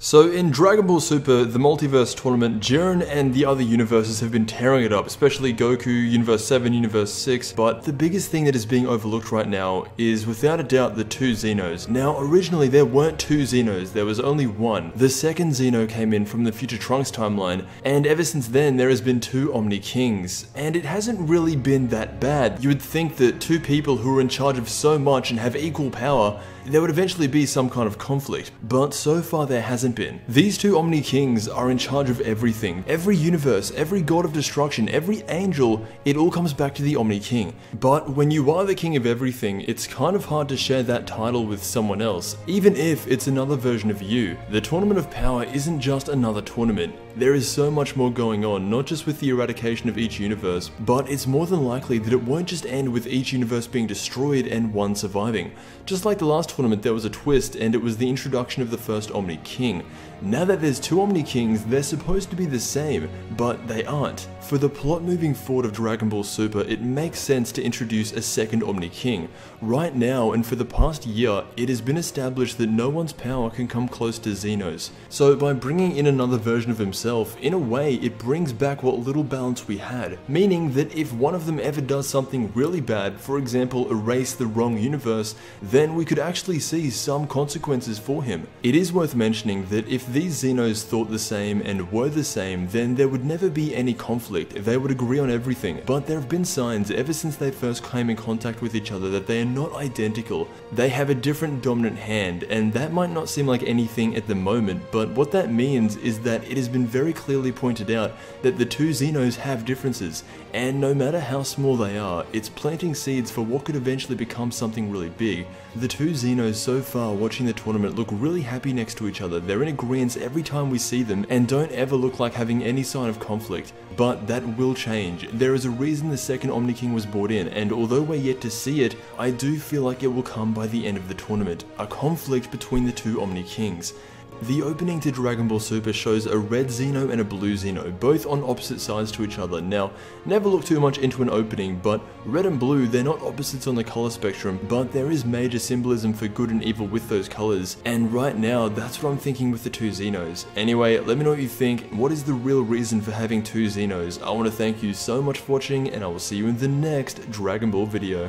So in Dragon Ball Super, the Multiverse Tournament, Jiren and the other universes have been tearing it up, especially Goku, Universe 7, Universe 6, but the biggest thing that is being overlooked right now is without a doubt the two Xenos. Now originally there weren't two Xenos, there was only one. The second Xeno came in from the Future Trunks timeline, and ever since then there has been two Omni Kings, and it hasn't really been that bad. You would think that two people who are in charge of so much and have equal power, there would eventually be some kind of conflict, but so far there hasn't been. These two Omni Kings are in charge of everything. Every universe, every god of destruction, every angel, it all comes back to the Omni King. But when you are the king of everything, it's kind of hard to share that title with someone else, even if it's another version of you. The Tournament of Power isn't just another tournament. There is so much more going on, not just with the eradication of each universe, but it's more than likely that it won't just end with each universe being destroyed and one surviving. Just like the last tournament, there was a twist, and it was the introduction of the first Omni King. Now that there's two Omni Kings, they're supposed to be the same, but they aren't. For the plot moving forward of Dragon Ball Super, it makes sense to introduce a second Omni King. Right now, and for the past year, it has been established that no one's power can come close to Xeno's. So by bringing in another version of himself, in a way it brings back what little balance we had, meaning that if one of them ever does something really bad, for example erase the wrong universe, then we could actually see some consequences for him. It is worth mentioning that if these Xenos thought the same and were the same, then there would never be any conflict, they would agree on everything. But there have been signs ever since they first came in contact with each other that they are not identical. They have a different dominant hand, and that might not seem like anything at the moment, but what that means is that it has been very clearly pointed out that the two Xenos have differences, and no matter how small they are, it's planting seeds for what could eventually become something really big. The two Xenos so far watching the tournament look really happy next to each other. They're in agreement every time we see them and don't ever look like having any sign of conflict. But that will change. There is a reason the second Omni King was brought in, and although we're yet to see it, I do feel like it will come by the end of the tournament. A conflict between the two Omni Kings. The opening to Dragon Ball Super shows a red Xeno and a blue Xeno, both on opposite sides to each other. Now, never look too much into an opening, but red and blue, they're not opposites on the color spectrum, but there is major symbolism for good and evil with those colors, and right now, that's what I'm thinking with the two Xenos. Anyway, let me know what you think. What is the real reason for having two Xenos? I want to thank you so much for watching, and I will see you in the next Dragon Ball video.